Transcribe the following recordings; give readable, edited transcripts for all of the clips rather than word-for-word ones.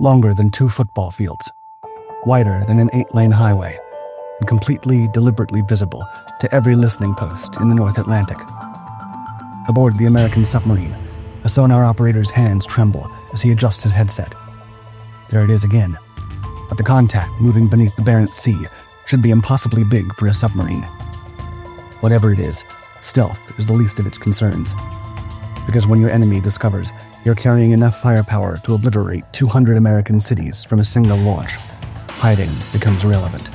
longer than 2 football fields, wider than an 8-lane highway, and completely, deliberately visible to every listening post in the North Atlantic. Aboard the American submarine, a sonar operator's hands tremble as he adjusts his headset. There it is again. But the contact moving beneath the Barents Sea should be impossibly big for a submarine. Whatever it is, stealth is the least of its concerns. Because when your enemy discovers you're carrying enough firepower to obliterate 200 American cities from a single launch, hiding becomes irrelevant.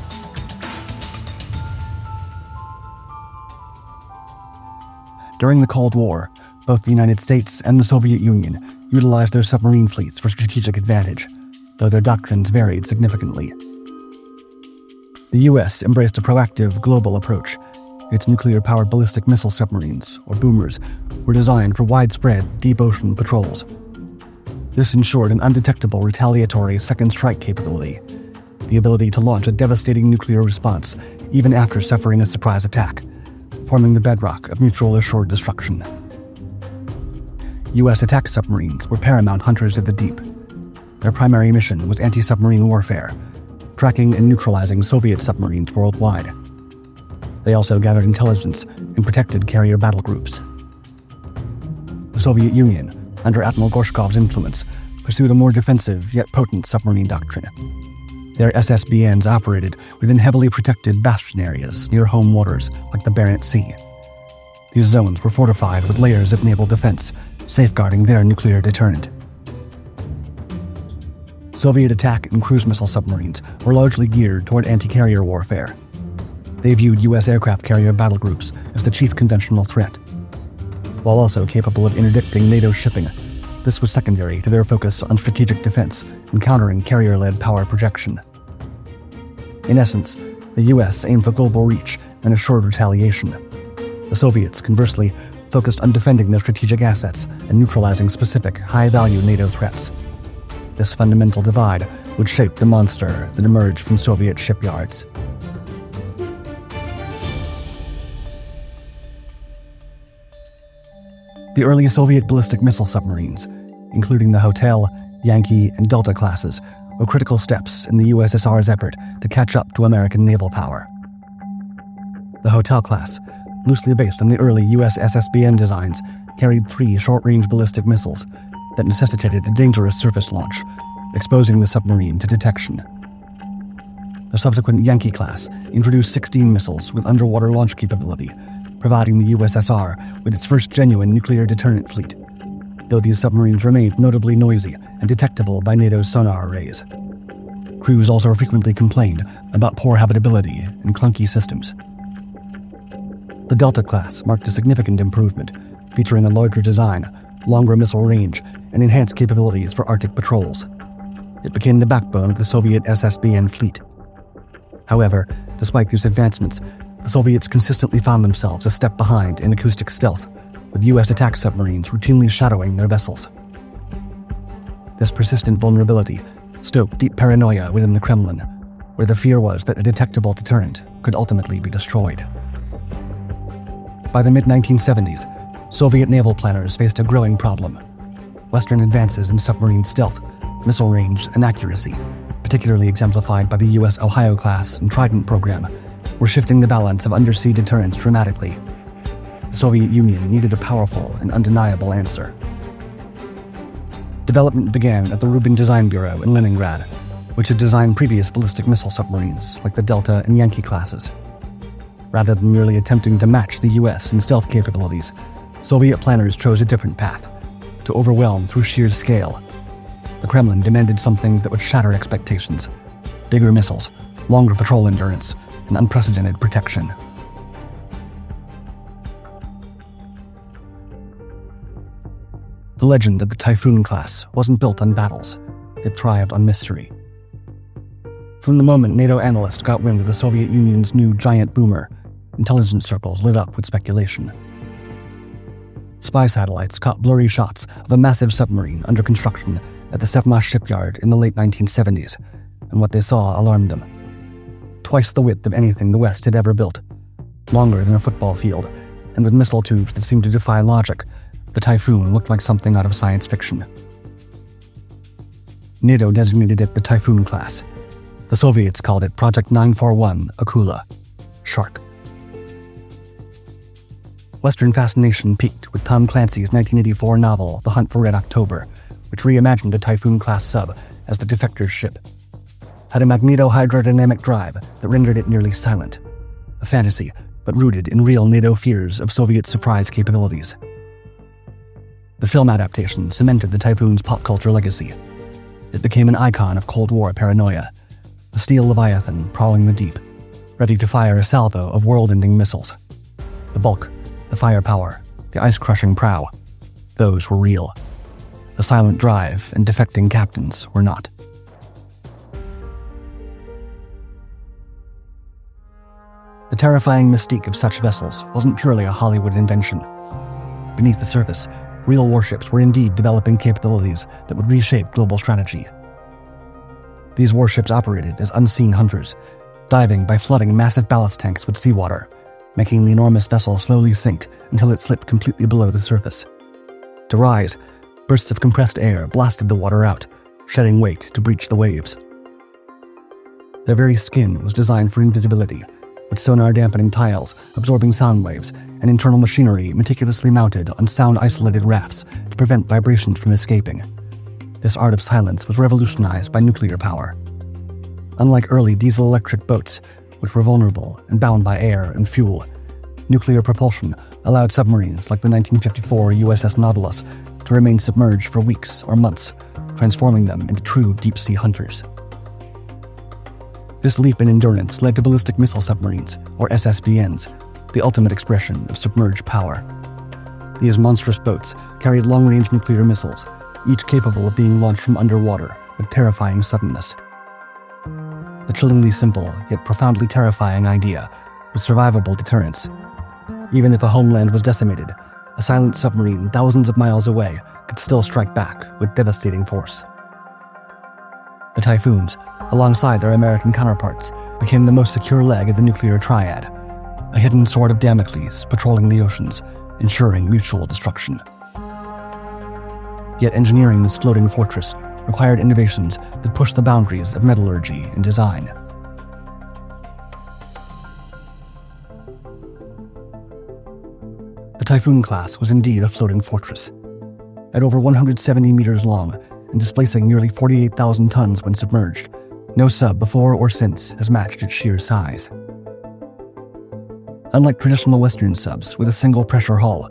During the Cold War, both the United States and the Soviet Union utilized their submarine fleets for strategic advantage, though their doctrines varied significantly. The U.S. embraced a proactive, global approach. Its nuclear-powered ballistic missile submarines, or boomers, were designed for widespread, deep-ocean patrols. This ensured an undetectable retaliatory second strike capability, the ability to launch a devastating nuclear response even after suffering a surprise attack, forming the bedrock of mutual assured destruction. U.S. attack submarines were paramount hunters of the deep. Their primary mission was anti-submarine warfare, tracking and neutralizing Soviet submarines worldwide. They also gathered intelligence and protected carrier battle groups. The Soviet Union, under Admiral Gorshkov's influence, pursued a more defensive yet potent submarine doctrine. Their SSBNs operated within heavily protected bastion areas near home waters like the Barents Sea. These zones were fortified with layers of naval defense, safeguarding their nuclear deterrent. Soviet attack and cruise missile submarines were largely geared toward anti-carrier warfare. They viewed U.S. aircraft carrier battle groups as the chief conventional threat. While also capable of interdicting NATO shipping, this was secondary to their focus on strategic defense and countering carrier-led power projection. In essence, the U.S. aimed for global reach and assured retaliation. The Soviets, conversely, focused on defending their strategic assets and neutralizing specific, high-value NATO threats. This fundamental divide would shape the monster that emerged from Soviet shipyards. The early Soviet ballistic missile submarines, including the Hotel, Yankee, and Delta classes, were critical steps in the USSR's effort to catch up to American naval power. The Hotel class, loosely based on the early US SSBN designs, carried 3 short-range ballistic missiles that necessitated a dangerous surface launch, exposing the submarine to detection. The subsequent Yankee class introduced 16 missiles with underwater launch capability, providing the USSR with its first genuine nuclear deterrent fleet, though these submarines remained notably noisy and detectable by NATO's sonar arrays. Crews also frequently complained about poor habitability and clunky systems. The Delta class marked a significant improvement, featuring a larger design, longer missile range, and enhanced capabilities for Arctic patrols. It became the backbone of the Soviet SSBN fleet. However, despite these advancements, the Soviets consistently found themselves a step behind in acoustic stealth, with U.S. attack submarines routinely shadowing their vessels. This persistent vulnerability stoked deep paranoia within the Kremlin, where the fear was that a detectable deterrent could ultimately be destroyed. By the mid-1970s, Soviet naval planners faced a growing problem. Western advances in submarine stealth, missile range, and accuracy, particularly exemplified by the U.S. Ohio-class and Trident program, were shifting the balance of undersea deterrence dramatically. The Soviet Union needed a powerful and undeniable answer. Development began at the Rubin Design Bureau in Leningrad, which had designed previous ballistic missile submarines like the Delta and Yankee classes. Rather than merely attempting to match the U.S. in stealth capabilities, Soviet planners chose a different path, to overwhelm through sheer scale. The Kremlin demanded something that would shatter expectations: bigger missiles, longer patrol endurance, and unprecedented protection. The legend of the Typhoon class wasn't built on battles. It thrived on mystery. From the moment NATO analysts got wind of the Soviet Union's new giant boomer, intelligence circles lit up with speculation. Spy satellites caught blurry shots of a massive submarine under construction at the Submerged shipyard in the late 1970s, and what they saw alarmed them. Twice the width of anything the West had ever built, longer than a football field, and with missile tubes that seemed to defy logic, the Typhoon looked like something out of science fiction. NATO designated it the Typhoon class. The Soviets called it Project 941 Akula, Shark. Western fascination peaked with Tom Clancy's 1984 novel The Hunt for Red October, which reimagined a Typhoon-class sub as the defector's ship. Had a magneto-hydrodynamic drive that rendered it nearly silent. A fantasy, but rooted in real NATO fears of Soviet surprise capabilities. The film adaptation cemented the Typhoon's pop culture legacy. It became an icon of Cold War paranoia, a steel leviathan prowling the deep, ready to fire a salvo of world-ending missiles. The bulk, the firepower, the ice-crushing prow, those were real. The silent drive and defecting captains were not. The terrifying mystique of such vessels wasn't purely a Hollywood invention. Beneath the surface, real warships were indeed developing capabilities that would reshape global strategy. These warships operated as unseen hunters, diving by flooding massive ballast tanks with seawater, making the enormous vessel slowly sink until it slipped completely below the surface. To rise, bursts of compressed air blasted the water out, shedding weight to breach the waves. Their very skin was designed for invisibility, with sonar dampening tiles absorbing sound waves and internal machinery meticulously mounted on sound-isolated rafts to prevent vibrations from escaping. This art of silence was revolutionized by nuclear power. Unlike early diesel-electric boats, which were vulnerable and bound by air and fuel, nuclear propulsion allowed submarines like the 1954 USS Nautilus to remain submerged for weeks or months, transforming them into true deep-sea hunters. This leap in endurance led to ballistic missile submarines, or SSBNs, the ultimate expression of submerged power. These monstrous boats carried long-range nuclear missiles, each capable of being launched from underwater with terrifying suddenness. The chillingly simple, yet profoundly terrifying idea was survivable deterrence. Even if a homeland was decimated, a silent submarine thousands of miles away could still strike back with devastating force. The Typhoons, alongside their American counterparts, became the most secure leg of the nuclear triad, a hidden sword of Damocles patrolling the oceans, ensuring mutual destruction. Yet engineering this floating fortress required innovations that pushed the boundaries of metallurgy and design. The Typhoon class was indeed a floating fortress. At over 170 meters long and displacing nearly 48,000 tons when submerged, no sub before or since has matched its sheer size. Unlike traditional Western subs with a single pressure hull,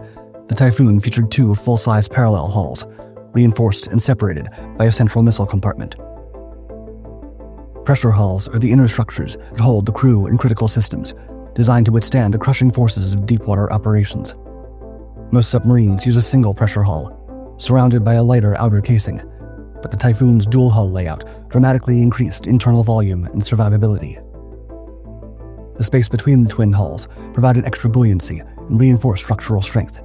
the Typhoon featured two full-size parallel hulls, reinforced and separated by a central missile compartment. Pressure hulls are the inner structures that hold the crew and critical systems, designed to withstand the crushing forces of deepwater operations. Most submarines use a single pressure hull, surrounded by a lighter outer casing, but the Typhoon's dual hull layout dramatically increased internal volume and survivability. The space between the twin hulls provided extra buoyancy and reinforced structural strength,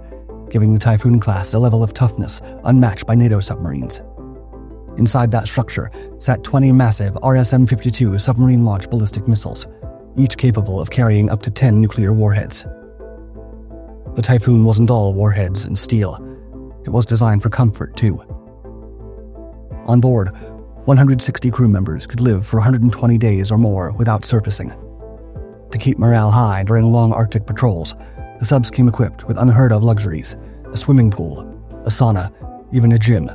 giving the Typhoon class a level of toughness unmatched by NATO submarines. Inside that structure sat 20 massive RSM-52 submarine-launched ballistic missiles, each capable of carrying up to 10 nuclear warheads. The Typhoon wasn't all warheads and steel. It was designed for comfort, too. On board, 160 crew members could live for 120 days or more without surfacing. To keep morale high during long Arctic patrols, the subs came equipped with unheard-of luxuries, a swimming pool, a sauna, even a gym.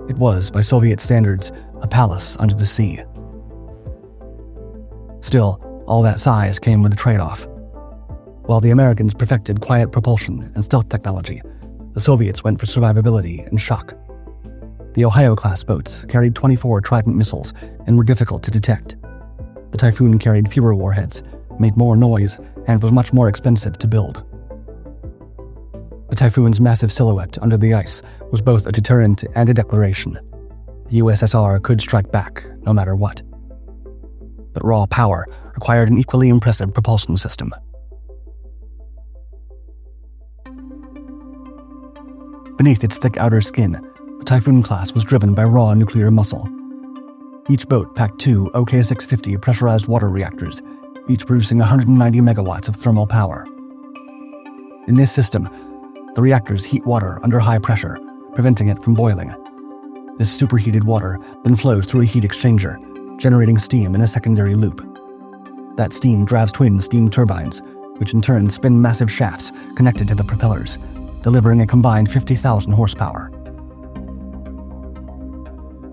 It was, by Soviet standards, a palace under the sea. Still, all that size came with a trade-off. While the Americans perfected quiet propulsion and stealth technology, the Soviets went for survivability and shock. The Ohio-class boats carried 24 Trident missiles and were difficult to detect. The Typhoon carried fewer warheads, made more noise, and was much more expensive to build. The Typhoon's massive silhouette under the ice was both a deterrent and a declaration. The USSR could strike back, no matter what. But raw power required an equally impressive propulsion system. Beneath its thick outer skin, the Typhoon class was driven by raw nuclear muscle. Each boat packed two OK-650 pressurized water reactors, each producing 190 megawatts of thermal power. In this system, the reactors heat water under high pressure, preventing it from boiling. This superheated water then flows through a heat exchanger, generating steam in a secondary loop. That steam drives twin steam turbines, which in turn spin massive shafts connected to the propellers, delivering a combined 50,000 horsepower.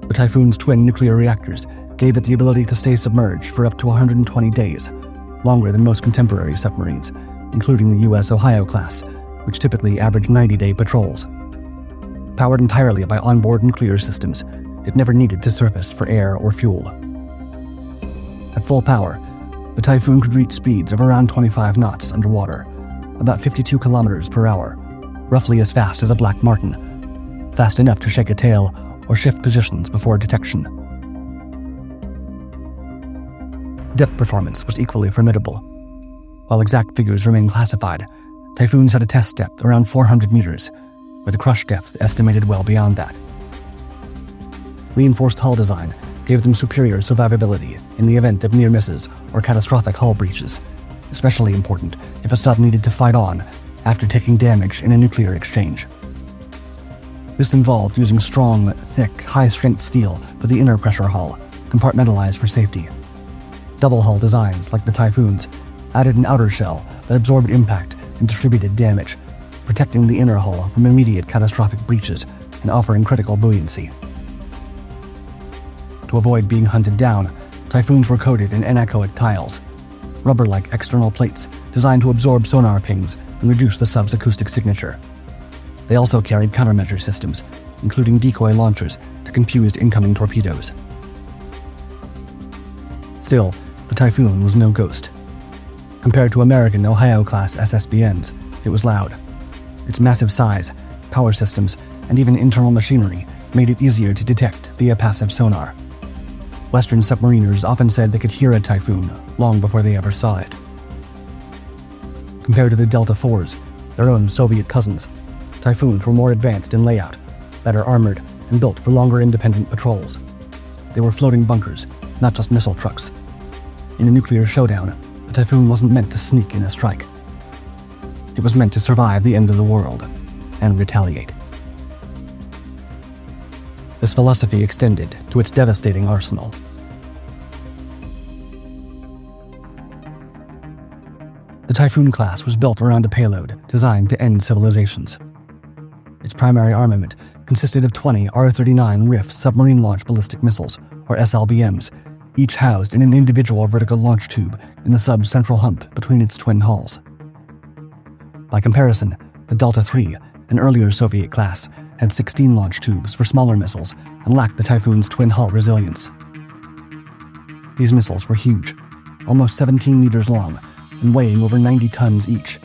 The Typhoon's twin nuclear reactors gave it the ability to stay submerged for up to 120 days, longer than most contemporary submarines, including the U.S. Ohio class, which typically average 90-day patrols. Powered entirely by onboard nuclear systems, it never needed to surface for air or fuel. At full power, the Typhoon could reach speeds of around 25 knots underwater, about 52 kilometers per hour, roughly as fast as a black martin, fast enough to shake a tail or shift positions before detection. Depth performance was equally formidable. While exact figures remain classified, Typhoons had a test depth around 400 meters, with a crush depth estimated well beyond that. Reinforced hull design gave them superior survivability in the event of near misses or catastrophic hull breaches, especially important if a sub needed to fight on after taking damage in a nuclear exchange. This involved using strong, thick, high-strength steel for the inner pressure hull, compartmentalized for safety. Double hull designs, like the Typhoon's, added an outer shell that absorbed impact and distributed damage, protecting the inner hull from immediate catastrophic breaches and offering critical buoyancy. To avoid being hunted down, Typhoons were coated in anechoic tiles, rubber-like external plates designed to absorb sonar pings and reduce the sub's acoustic signature. They also carried countermeasure systems, including decoy launchers to confuse incoming torpedoes. Still, the Typhoon was no ghost. Compared to American Ohio-class SSBNs, it was loud. Its massive size, power systems, and even internal machinery made it easier to detect via passive sonar. Western submariners often said they could hear a Typhoon long before they ever saw it. Compared to the Delta IVs, their own Soviet cousins, Typhoons were more advanced in layout, better armored, and built for longer independent patrols. They were floating bunkers, not just missile trucks. In a nuclear showdown, the Typhoon wasn't meant to sneak in a strike. It was meant to survive the end of the world and retaliate. This philosophy extended to its devastating arsenal. The Typhoon class was built around a payload designed to end civilizations. Its primary armament consisted of 20 R-39 RIF submarine-launched ballistic missiles, or SLBMs, each housed in an individual vertical launch tube in the sub's central hump between its twin hulls. By comparison, the Delta III, an earlier Soviet class, had 16 launch tubes for smaller missiles and lacked the Typhoon's twin hull resilience. These missiles were huge, almost 17 meters long, and weighing over 90 tons each.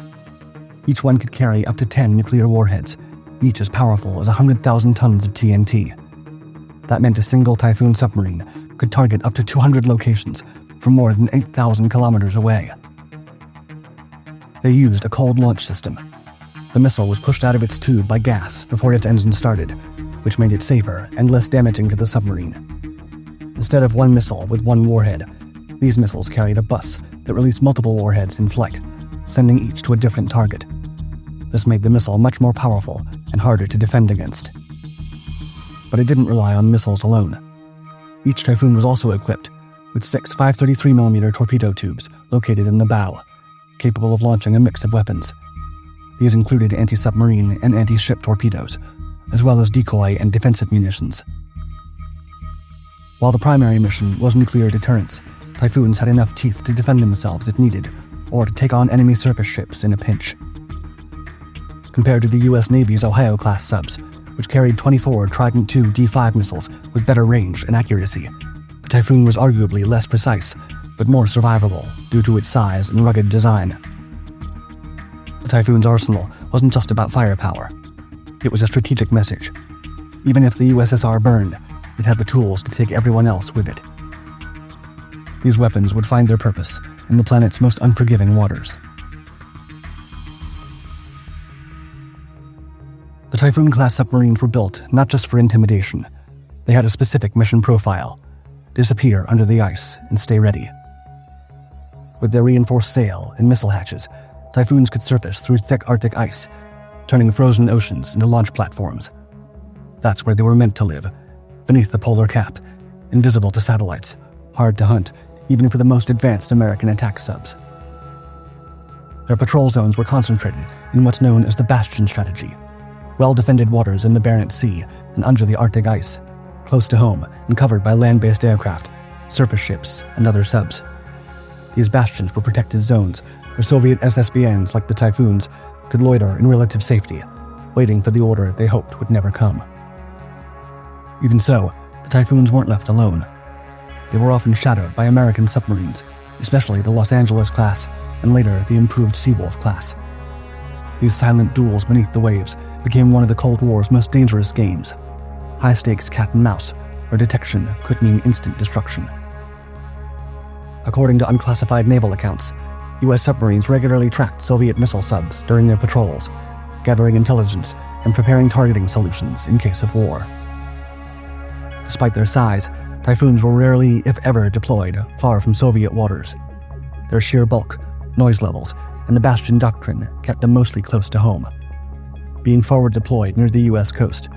Each one could carry up to 10 nuclear warheads, each as powerful as 100,000 tons of TNT. That meant a single Typhoon submarine could target up to 200 locations from more than 8,000 kilometers away. They used a cold launch system. The missile was pushed out of its tube by gas before its engine started, which made it safer and less damaging to the submarine. Instead of one missile with one warhead, these missiles carried a bus that released multiple warheads in flight, sending each to a different target. This made the missile much more powerful and harder to defend against. But it didn't rely on missiles alone. Each Typhoon was also equipped with 6 533mm torpedo tubes located in the bow, capable of launching a mix of weapons. These included anti-submarine and anti-ship torpedoes, as well as decoy and defensive munitions. While the primary mission was nuclear deterrence, Typhoons had enough teeth to defend themselves if needed, or to take on enemy surface ships in a pinch. Compared to the U.S. Navy's Ohio-class subs, which carried 24 Trident II D5 missiles with better range and accuracy, the Typhoon was arguably less precise, but more survivable due to its size and rugged design. The Typhoon's arsenal wasn't just about firepower. It was a strategic message. Even if the USSR burned, it had the tools to take everyone else with it. These weapons would find their purpose in the planet's most unforgiving waters. The Typhoon-class submarines were built not just for intimidation. They had a specific mission profile: disappear under the ice and stay ready. With their reinforced sail and missile hatches, Typhoons could surface through thick Arctic ice, turning frozen oceans into launch platforms. That's where they were meant to live, beneath the polar cap, invisible to satellites, hard to hunt, even for the most advanced American attack subs. Their patrol zones were concentrated in what's known as the Bastion strategy, well-defended waters in the Barents Sea and under the Arctic ice, close to home and covered by land-based aircraft, surface ships, and other subs. These bastions were protected zones where Soviet SSBNs like the Typhoons could loiter in relative safety, waiting for the order they hoped would never come. Even so, the Typhoons weren't left alone. They were often shadowed by American submarines, especially the Los Angeles class and later the improved Seawolf class. These silent duels beneath the waves became one of the Cold War's most dangerous games. High-stakes cat and mouse, where detection could mean instant destruction. According to unclassified naval accounts, U.S. submarines regularly tracked Soviet missile subs during their patrols, gathering intelligence and preparing targeting solutions in case of war. Despite their size, Typhoons were rarely, if ever, deployed far from Soviet waters. Their sheer bulk, noise levels, and the Bastion doctrine kept them mostly close to home, being forward deployed near the U.S. coast,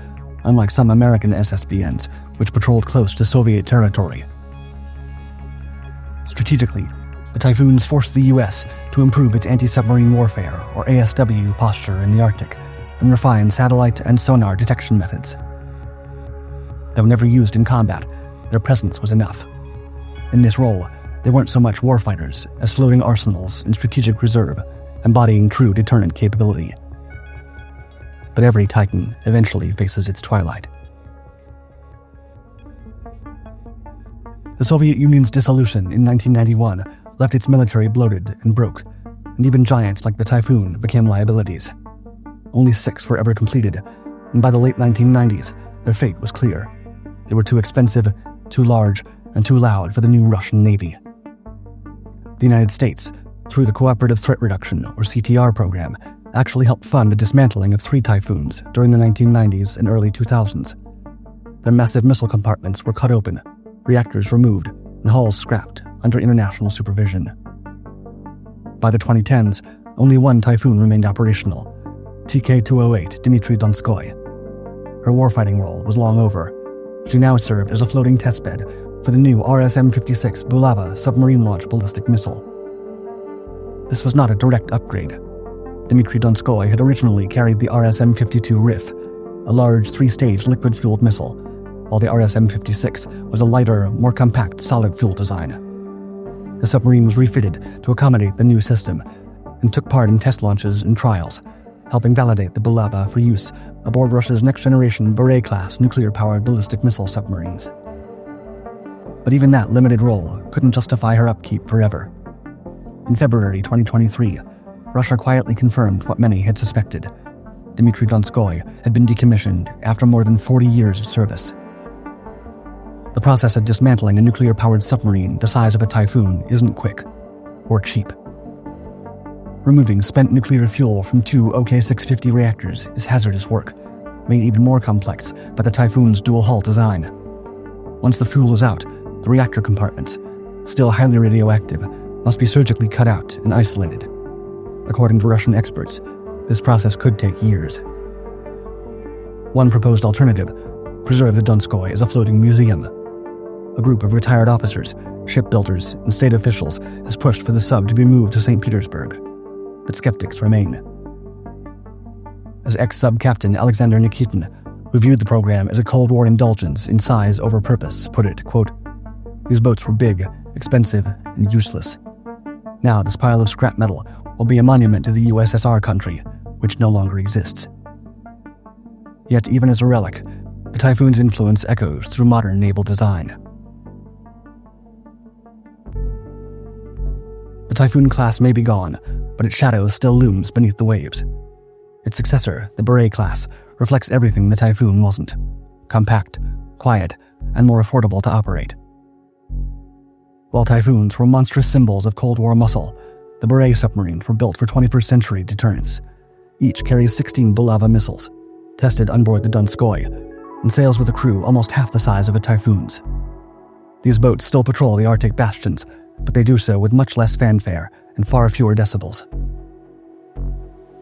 unlike some American SSBNs, which patrolled close to Soviet territory. Strategically, the Typhoons forced the U.S. to improve its anti-submarine warfare, or ASW, posture in the Arctic, and refine satellite and sonar detection methods. Though never used in combat, their presence was enough. In this role, they weren't so much warfighters as floating arsenals in strategic reserve, embodying true deterrent capability. But every Titan eventually faces its twilight. The Soviet Union's dissolution in 1991 left its military bloated and broke, and even giants like the Typhoon became liabilities. Only 6 were ever completed, and by the late 1990s, their fate was clear. They were too expensive, too large, and too loud for the new Russian Navy. The United States, through the Cooperative Threat Reduction, or CTR program, actually helped fund the dismantling of 3 Typhoons during the 1990s and early 2000s. Their massive missile compartments were cut open, reactors removed, and hulls scrapped under international supervision. By the 2010s, only 1 Typhoon remained operational, TK-208 Dmitry Donskoy. Her warfighting role was long over. She now served as a floating testbed for the new RSM-56 Bulava submarine-launched ballistic missile. This was not a direct upgrade. Dmitry Donskoy had originally carried the RSM-52 RIF, a large 3-stage liquid-fueled missile, while the RSM-56 was a lighter, more compact solid-fuel design. The submarine was refitted to accommodate the new system and took part in test launches and trials, helping validate the Bulava for use aboard Russia's next-generation Barents-class nuclear-powered ballistic missile submarines. But even that limited role couldn't justify her upkeep forever. In February 2023, Russia quietly confirmed what many had suspected. Dmitry Donskoy had been decommissioned after more than 40 years of service. The process of dismantling a nuclear-powered submarine the size of a Typhoon isn't quick or cheap. Removing spent nuclear fuel from 2 OK-650 reactors is hazardous work, made even more complex by the Typhoon's dual-hull design. Once the fuel is out, the reactor compartments, still highly radioactive, must be surgically cut out and isolated. According to Russian experts, this process could take years. One proposed alternative: preserve the Donskoy as a floating museum. A group of retired officers, shipbuilders, and state officials has pushed for the sub to be moved to St. Petersburg, but skeptics remain. As ex-sub captain Alexander Nikitin, who viewed the program as a Cold War indulgence in size over purpose, put it, quote, "These boats were big, expensive, and useless. Now this pile of scrap metal will be a monument to the USSR country, which no longer exists." Yet even as a relic, the Typhoon's influence echoes through modern naval design. The Typhoon class may be gone, but its shadow still looms beneath the waves. Its successor, the Barents class, reflects everything the Typhoon wasn't: compact, quiet, and more affordable to operate. While Typhoons were monstrous symbols of Cold War muscle, the Barents submarines were built for 21st century deterrence. Each carries 16 Bulava missiles, tested onboard the Donskoy, and sails with a crew almost half the size of a Typhoon's. These boats still patrol the Arctic bastions, but they do so with much less fanfare and far fewer decibels.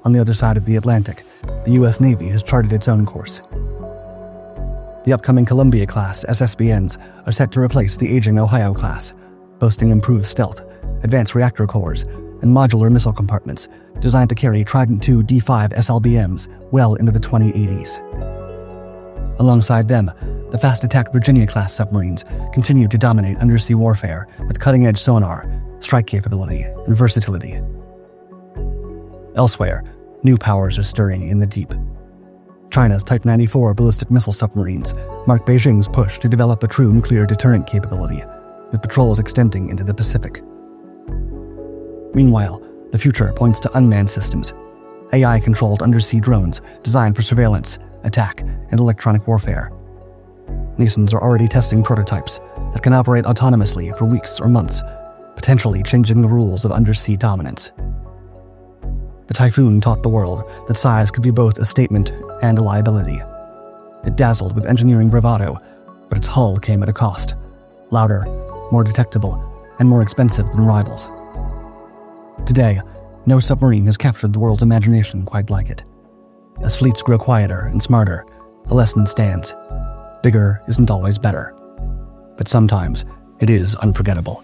On the other side of the Atlantic, the U.S. Navy has charted its own course. The upcoming Columbia-class SSBNs are set to replace the aging Ohio-class, boasting improved stealth, advanced reactor cores, and modular missile compartments designed to carry Trident II D5 SLBMs well into the 2080s. Alongside them, the fast-attack Virginia-class submarines continue to dominate undersea warfare with cutting-edge sonar, strike capability, and versatility. Elsewhere, new powers are stirring in the deep. China's Type 94 ballistic missile submarines mark Beijing's push to develop a true nuclear deterrent capability, with patrols extending into the Pacific. Meanwhile, the future points to unmanned systems, AI-controlled undersea drones designed for surveillance, attack, and electronic warfare. Nations are already testing prototypes that can operate autonomously for weeks or months, potentially changing the rules of undersea dominance. The Typhoon taught the world that size could be both a statement and a liability. It dazzled with engineering bravado, but its hull came at a cost: louder, more detectable, and more expensive than rivals. Today, no submarine has captured the world's imagination quite like it. As fleets grow quieter and smarter, a lesson stands: bigger isn't always better, but sometimes it is unforgettable.